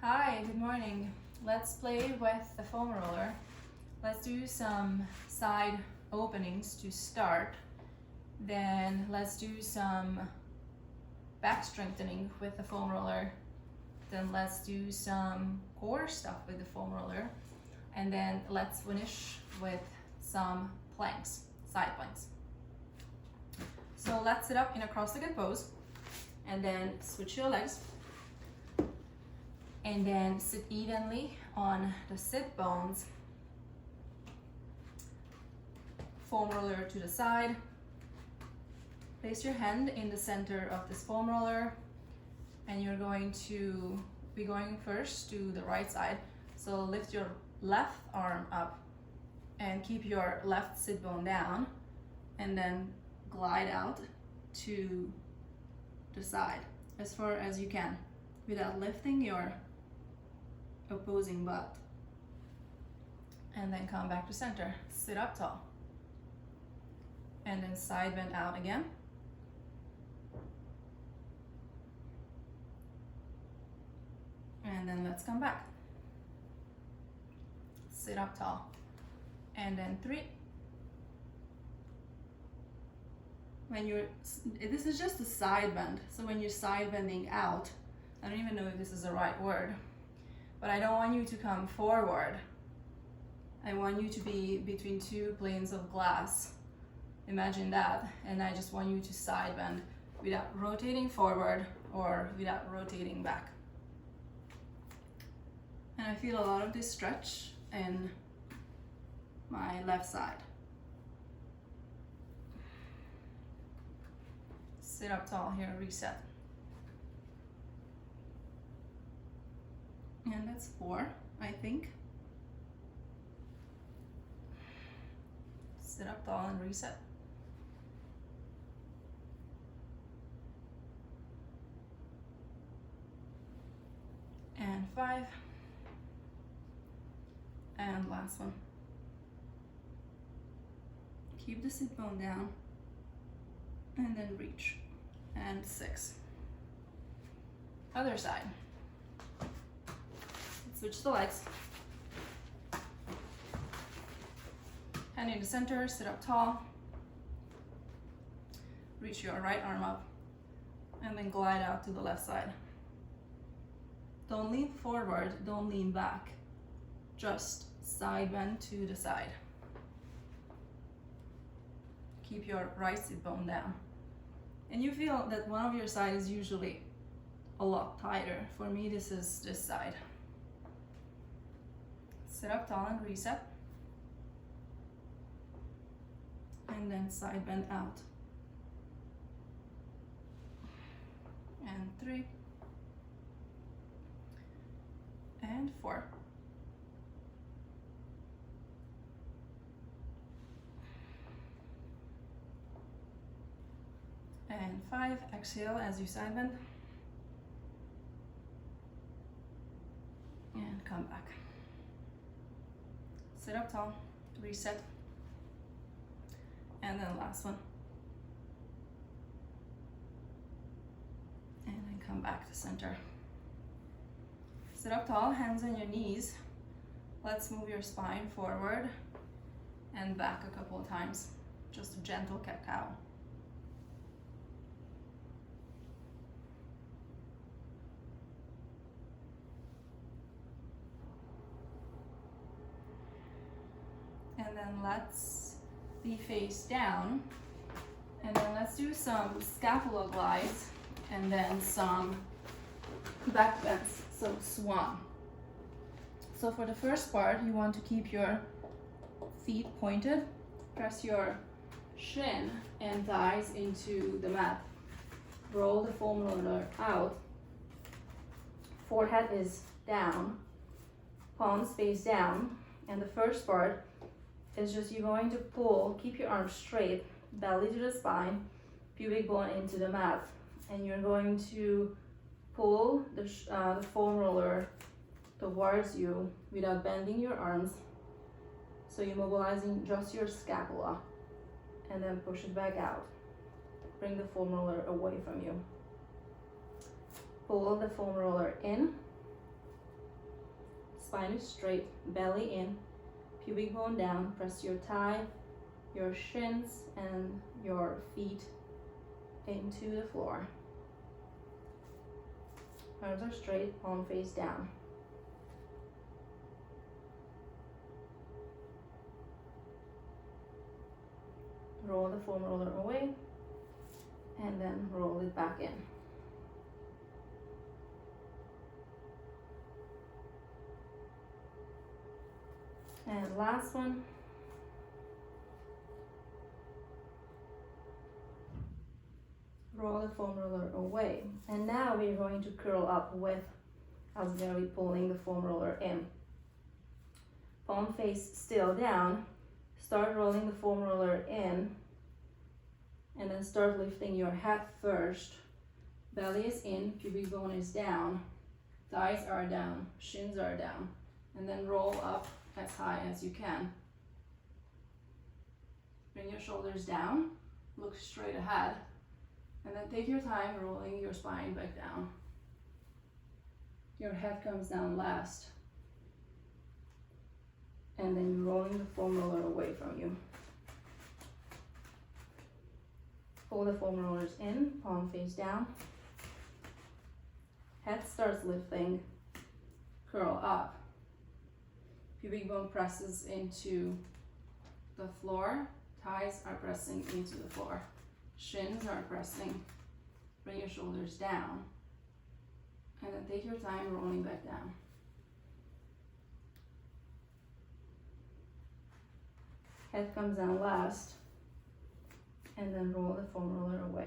Hi, good morning. Let's play with the foam roller. Let's do some side openings to start. Then let's do some back strengthening with the foam roller. Then let's do some core stuff with the foam roller. And then let's finish with some planks, side planks. So let's sit up in a cross-legged pose and then switch your legs. And then sit evenly on the sit bones. Foam roller to the side. Place your hand in the center of this foam roller, and you're going to be going first to the right side. So lift your left arm up and keep your left sit bone down, and then glide out to the side as far as you can without lifting your opposing butt. And then come back to center. Sit up tall. And then side bend out again. And then let's come back. Sit up tall. And then 3. This is just a side bend. So when you're side bending out, I don't even know if this is the right word, but I don't want you to come forward. I want you to be between two planes of glass. Imagine that. And I just want you to side bend without rotating forward or without rotating back. And I feel a lot of this stretch in my left side. Sit up tall here, reset. And that's 4, I think. Sit up tall and reset. And 5. And last one. Keep the sit bone down. And then reach. And 6. Other side. Switch the legs. Hand in the center, sit up tall. Reach your right arm up. And then glide out to the left side. Don't lean forward, don't lean back. Just side bend to the side. Keep your right sit bone down. And you feel that one of your side is usually a lot tighter. For me, this is this side. Sit up tall and reset. And then side bend out. And 3. And 4. And 5. Exhale as you side bend. And come back. Sit up tall, reset, and then last one. And then come back to center. Sit up tall, hands on your knees. Let's move your spine forward and back a couple of times. Just a gentle cat-cow. And then let's be face down. And then let's do some scapula glides and then some back bends, so swan. So for the first part, you want to keep your feet pointed. Press your shin and thighs into the mat. Roll the foam roller out. Forehead is down, palms face down. And the first part is just you're going to pull, keep your arms straight, belly to the spine, pubic bone into the mat, and you're going to pull the foam roller towards you without bending your arms. So you're mobilizing just your scapula, and then push it back out. Bring the foam roller away from you. Pull the foam roller in spine is straight, belly in, pubic bone down, press your thigh, your shins, and your feet into the floor. Arms are straight, palm face down. Roll the foam roller away, and then roll it back in. And last one. Roll the foam roller away. And now we're going to curl up with auxiliary pulling the foam roller in. Palm face still down. Start rolling the foam roller in, and then start lifting your head first. Belly is in, pubic bone is down, thighs are down, shins are down, and then roll up as high as you can. Bring your shoulders down, look straight ahead, and then take your time rolling your spine back down. Your head comes down last. And then you're rolling the foam roller away from you. Pull the foam rollers in, palm face down. Head starts lifting, curl up. Pubic bone presses into the floor, thighs are pressing into the floor. Shins are pressing. Bring your shoulders down. And then take your time rolling back down. Head comes down last, and then roll the foam roller away.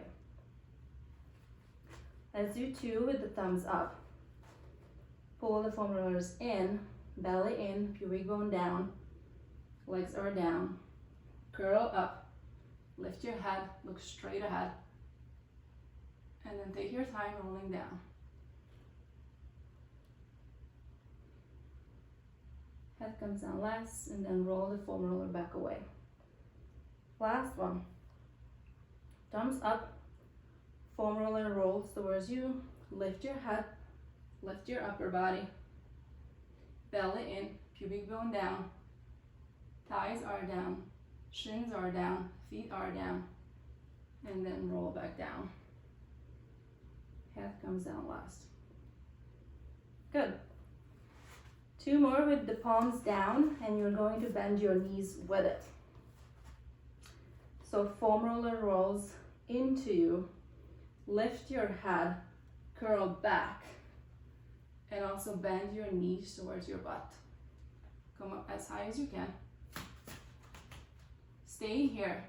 Let's do 2 with the thumbs up. Pull the foam rollers in, belly in, pubic bone down, legs are down. Curl up, lift your head, look straight ahead, and then take your time rolling down. Head comes down last, and then roll the foam roller back away. Last one. Thumbs up, foam roller rolls towards you. Lift your head, lift your upper body. Belly in, pubic bone down. Thighs are down, shins are down, feet are down. And then roll back down. Head comes down last. Good. 2 more with the palms down, and you're going to bend your knees with it. So foam roller rolls into you, lift your head, curl back, and also bend your knees towards your butt. Come up as high as you can. Stay here,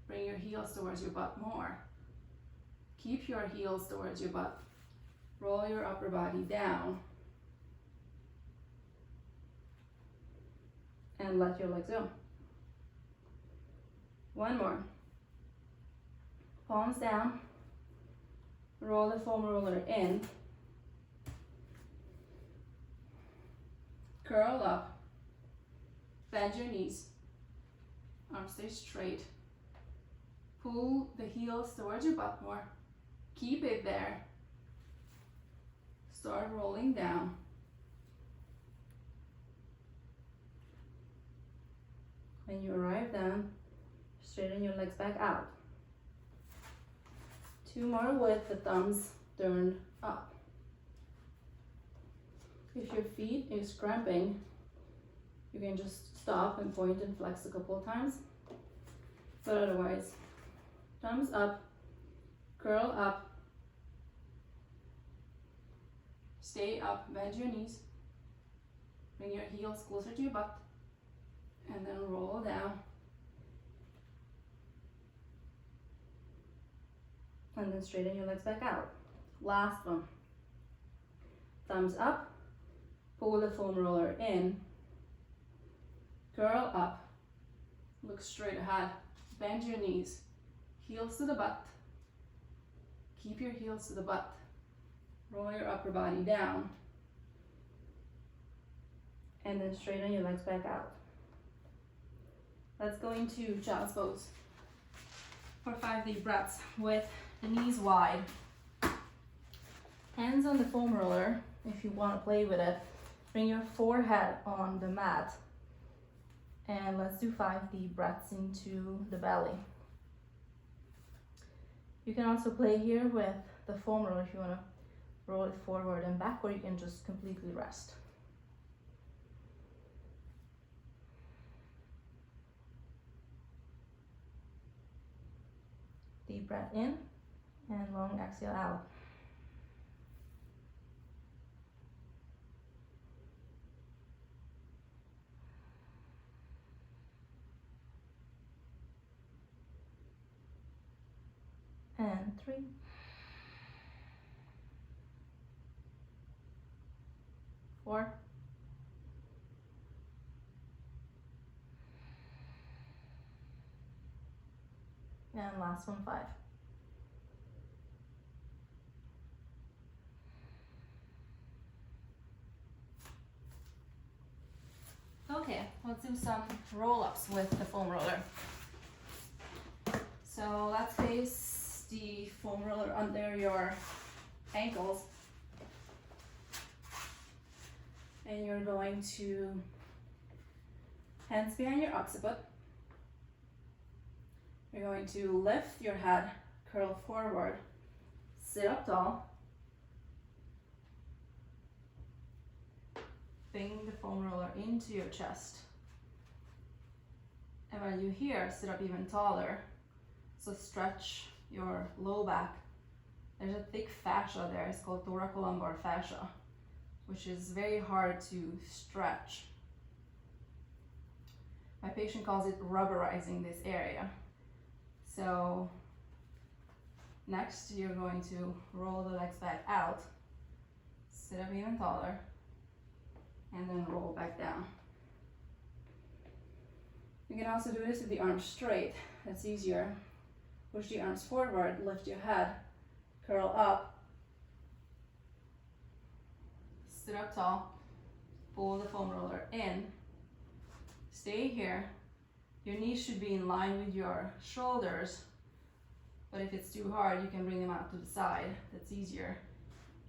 bring your heels towards your butt more. Keep your heels towards your butt. Roll your upper body down. And let your legs go. One more. Palms down. Roll the foam roller in. Curl up. Bend your knees. Arms stay straight. Pull the heels towards your butt more. Keep it there. Start rolling down. When you arrive down, straighten your legs back out. 2 more with the thumbs turned up. If your feet is cramping, you can just stop and point and flex a couple of times. But otherwise, thumbs up, curl up, stay up, bend your knees, bring your heels closer to your butt, and then roll down. And then straighten your legs back out. Last one. Thumbs up, pull the foam roller in, curl up, look straight ahead, bend your knees, heels to the butt, keep your heels to the butt, roll your upper body down, and then straighten your legs back out. Let's go into child's pose for 5 deep breaths with the knees wide. Hands on the foam roller if you want to play with it. Bring your forehead on the mat. And let's do 5 deep breaths into the belly. You can also play here with the foam roller if you want to roll it forward and back, or you can just completely rest. Deep breath in and long exhale out. And 3. 4. And last one, 5. Okay, let's do some roll-ups with the foam roller. So let's place the foam roller under your ankles. And you're going to hands behind your occiput. You're going to lift your head, curl forward, sit up tall. Bring the foam roller into your chest. And when you're here, sit up even taller. So stretch your low back. There's a thick fascia there, it's called thoracolumbar fascia, which is very hard to stretch. My patient calls it rubberizing this area. So next you're going to roll the legs back out, sit up even taller, and then roll back down. You can also do this with the arms straight, that's easier. Push the arms forward, lift your head, curl up, sit up tall, pull the foam roller in, stay here. Your knees should be in line with your shoulders, but if it's too hard, you can bring them out to the side, that's easier.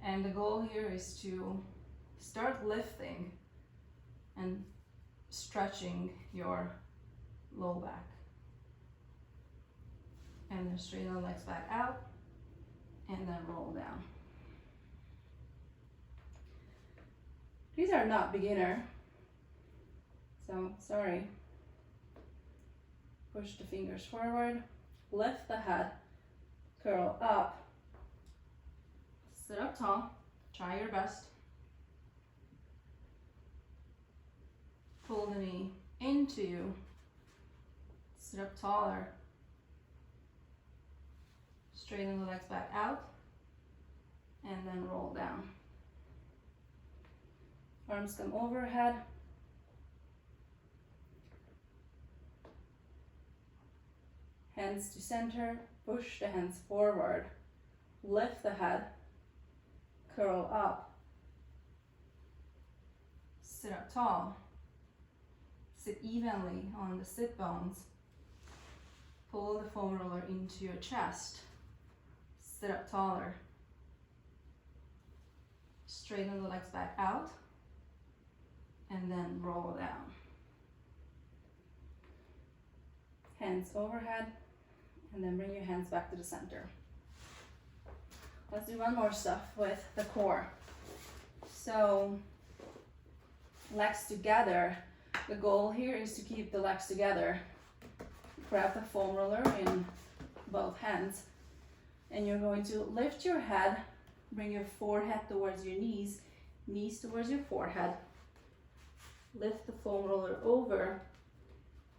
And the goal here is to start lifting and stretching your low back. And then straighten the legs back out, and then roll down. These are not beginner, so sorry. Push the fingers forward, lift the head, curl up, sit up tall, try your best. Pull the knee into you, sit up taller, straighten the legs back out, and then roll down. Arms come overhead. Hands to center, push the hands forward, lift the head, curl up, sit up tall, sit evenly on the sit bones, pull the foam roller into your chest, sit up taller, straighten the legs back out, and then roll down. Hands overhead, and then bring your hands back to the center. Let's do one more stuff with the core. So, legs together. The goal here is to keep the legs together. Grab the foam roller in both hands, and you're going to lift your head, bring your forehead towards your knees, knees towards your forehead. Lift the foam roller over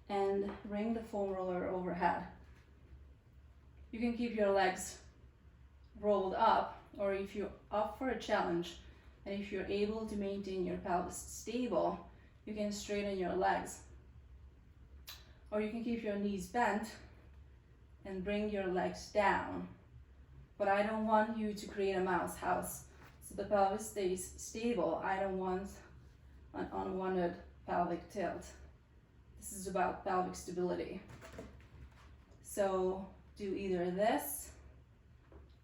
and bring the foam roller overhead. You can keep your legs rolled up, or if you're up for a challenge and if you're able to maintain your pelvis stable, you can straighten your legs. Or you can keep your knees bent and bring your legs down. But I don't want you to create a mouse house, so the pelvis stays stable. I don't want an unwanted pelvic tilt. This is about pelvic stability. So do either this,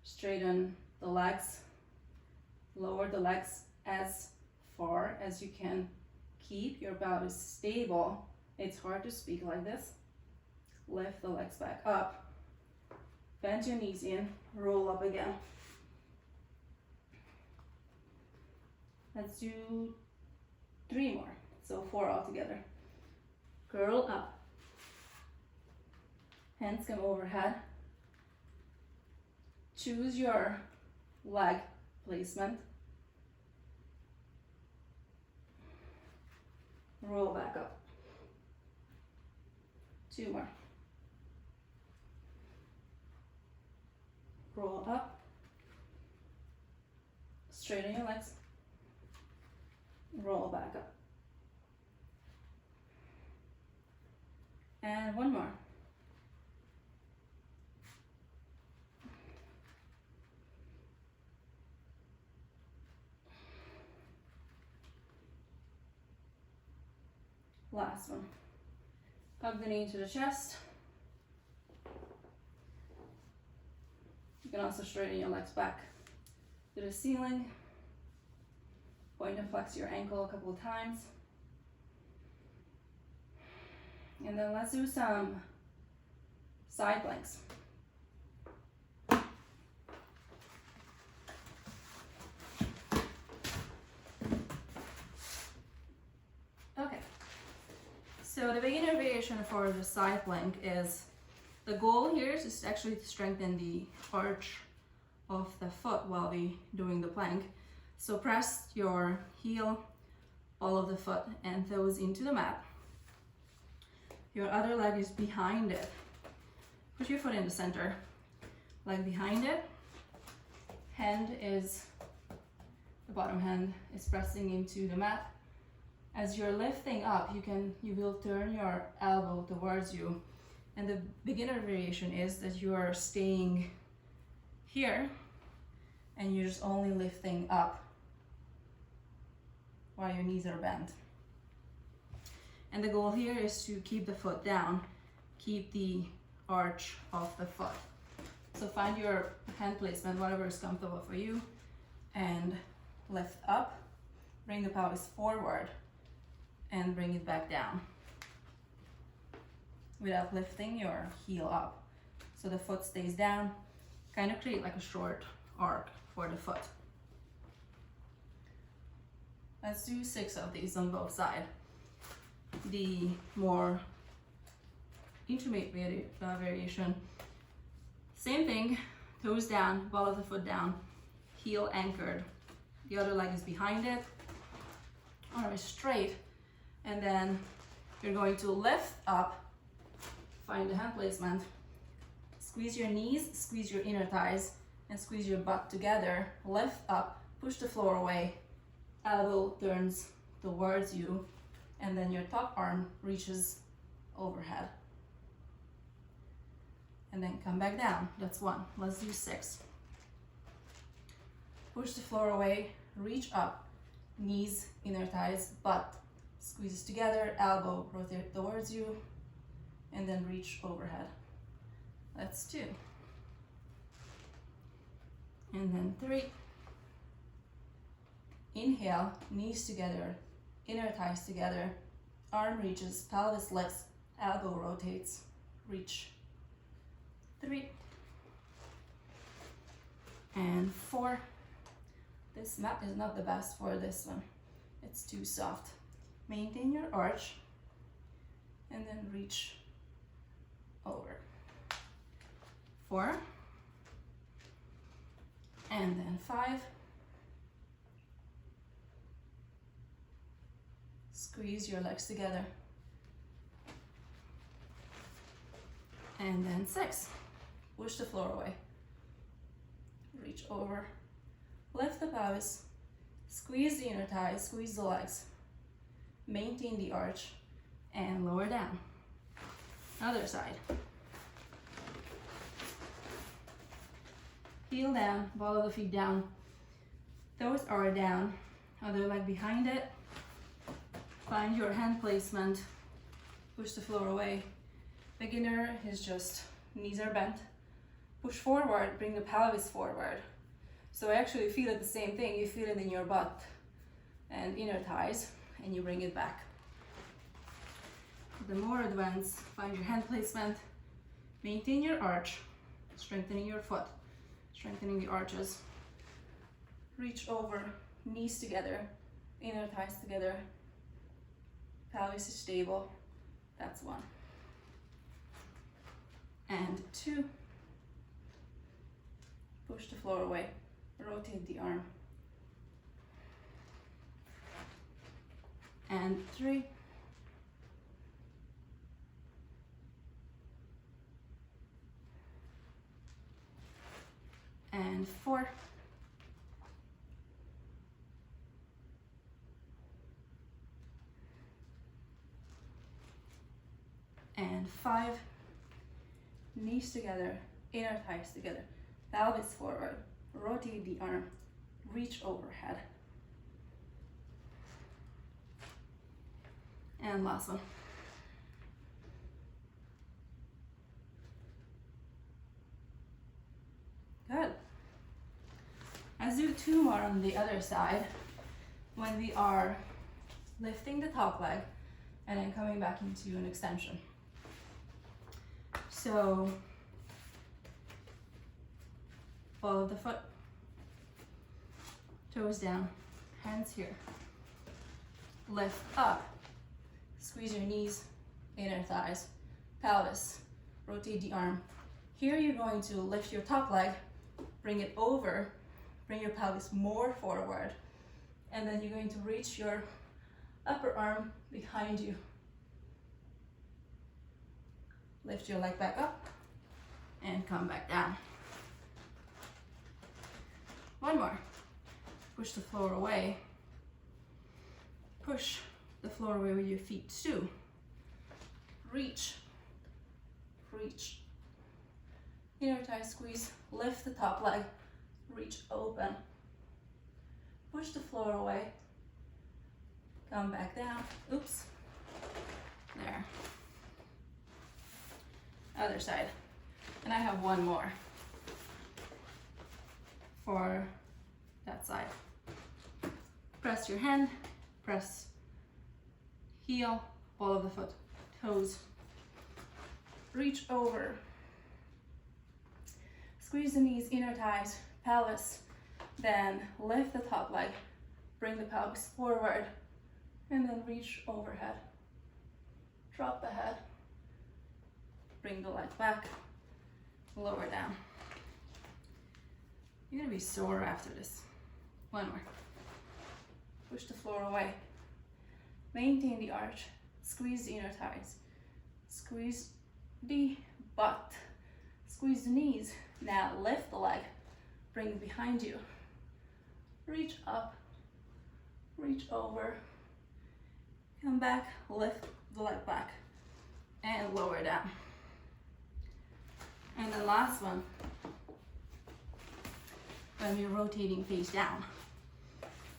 straighten the legs, lower the legs as far as you can. Keep your pelvis stable. It's hard to speak like this. Lift the legs back up. Bend your knees in, roll up again. Let's do 3 more, so 4 altogether. Curl up. Hands come overhead. Choose your leg placement. Roll back up. 2 more. Roll up. Straighten your legs. Roll back up. And 1 more. Last one. Hug the knee to the chest. You can also straighten your legs back to the ceiling. Point and flex your ankle a couple of times. And then let's do some side planks. Okay. So the beginner variation for the side plank is, the goal here is just actually to strengthen the arch of the foot while we doing the plank. So press your heel, ball of the foot, and toes into the mat. Your other leg is behind it. Put your foot in the center, leg behind it. The bottom hand is pressing into the mat. As you're lifting up, you will turn your elbow towards you. And the beginner variation is that you are staying here and you're just only lifting up while your knees are bent. And the goal here is to keep the foot down, keep the arch of the foot. So find your hand placement, whatever is comfortable for you, and lift up, bring the pelvis forward, and bring it back down without lifting your heel up. So the foot stays down, kind of create like a short arc for the foot. Let's do 6 of these on both sides. The more intermediate variation, same thing, toes down, ball of the foot down, heel anchored, the other leg is behind it, arm is straight, and then you're going to lift up, find the hand placement, squeeze your knees, squeeze your inner thighs, and squeeze your butt together, lift up, push the floor away, elbow turns towards you, and then your top arm reaches overhead. And then come back down. That's 1. Let's do 6. Push the floor away, reach up, knees, inner thighs, butt squeezes together, elbow rotate towards you, and then reach overhead. That's 2. And then 3. Inhale, knees together, inner thighs together, arm reaches, pelvis lifts, elbow rotates, reach. 3. And 4. This mat is not the best for this one. It's too soft. Maintain your arch and then reach over. 4. And then 5. Squeeze your legs together. And then 6. Push the floor away. Reach over. Lift the pelvis. Squeeze the inner thighs, squeeze the legs. Maintain the arch and lower down. Other side. Heel down, ball of the feet down. Toes are down. Other leg behind it. Find your hand placement. Push the floor away. Beginner is just knees are bent. Push forward, bring the pelvis forward. So I actually feel it the same thing. You feel it in your butt. And and inner thighs, and you bring it back. The more advanced, find your hand placement, maintain your arch, strengthening your foot, strengthening the arches. Reach over, knees together, inner thighs together, pelvis is stable. That's 1. And 2. Push the floor away, rotate the arm. And 3. And 4. And 5. Knees together, inner thighs together, pelvis forward, rotate the arm, reach overhead. And last one. Good. Let's do 2 more on the other side when we are lifting the top leg and then coming back into an extension. So follow the foot, toes down, hands here. Lift up, squeeze your knees, inner thighs, pelvis, rotate the arm. Here you're going to lift your top leg, bring it over, bring your pelvis more forward, and then you're going to reach your upper arm behind you. Lift your leg back up and come back down. 1 more. Push the floor away. Push the floor away with your feet. 2. Reach. Reach. Inner thigh squeeze. Lift the top leg. Reach open. Push the floor away. Come back down. Oops. There. Other side. And I have 1 more for that side. Press your hand, press heel, ball of the foot, toes. Reach over. Squeeze the knees, inner thighs, pelvis. Then lift the top leg, bring the pelvis forward, and then reach overhead. Drop the head. Bring the leg back, lower down. You're gonna be sore after this. 1 more. Push the floor away. Maintain the arch. Squeeze the inner thighs. Squeeze the butt. Squeeze the knees. Now lift the leg. Bring it behind you. Reach up. Reach over. Come back. Lift the leg back. And lower down. And the last one, when you're rotating face down.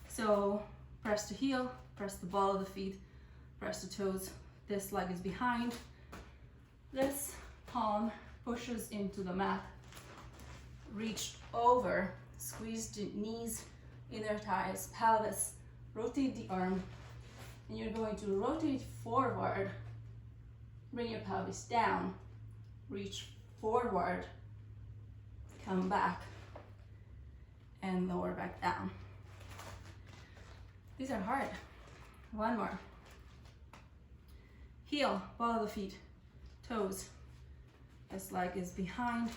So press the heel, press the ball of the feet, press the toes. This leg is behind. This palm pushes into the mat. Reach over, squeeze the knees, inner thighs, pelvis, rotate the arm. And you're going to rotate forward, bring your pelvis down, reach forward, come back, and lower back down. These are hard. 1 more. Heel, ball of the feet, toes. This leg is behind,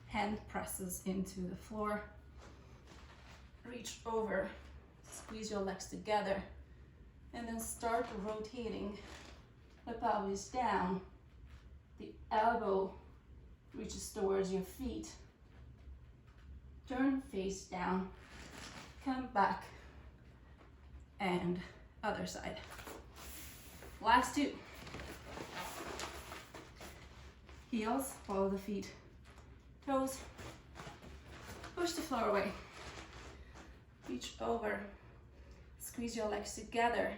hand presses into the floor. Reach over, squeeze your legs together, and then start rotating the pelvis down. The elbow reaches towards your feet. Turn face down, come back, and other side. Last 2. Heels, follow the feet, toes. Push the floor away. Reach over, squeeze your legs together,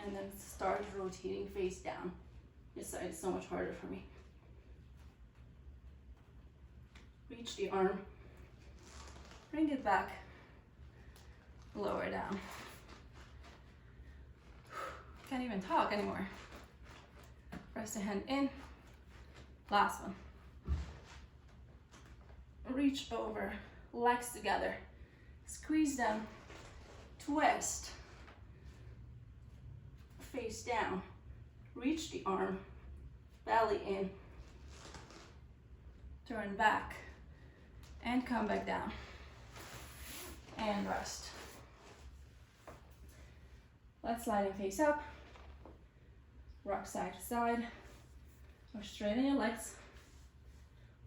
and then start rotating face down. This side is so much harder for me. Reach the arm, bring it back, lower down. Can't even talk anymore. Press the hand in. Last one. Reach over, legs together. Squeeze them, twist, face down. Reach the arm, belly in. Turn back and come back down. And rest. Let's slide and face up. Rock side to side. Or straighten your legs.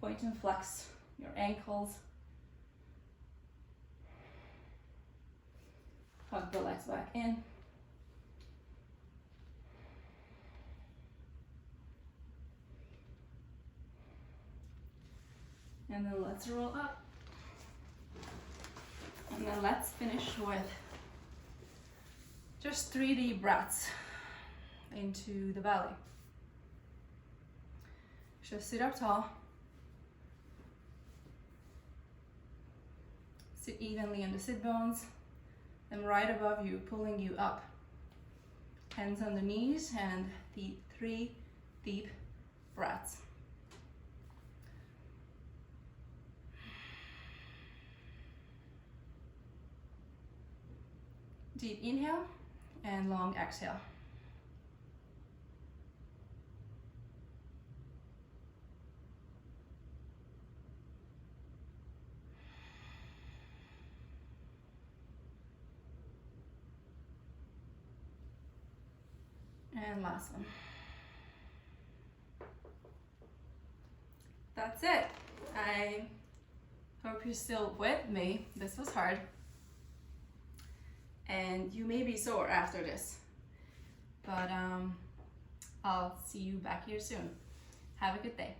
Point and flex your ankles. Hug the legs back in. And then let's roll up. And then let's finish with just 3 deep breaths into the belly. Just sit up tall. Sit evenly on the sit bones. Them right above you, pulling you up. Hands on the knees and the 3 deep breaths. Deep inhale and long exhale. And last one. That's it. I hope you're still with me. This was hard. And you may be sore after this. But I'll see you back here soon. Have a good day.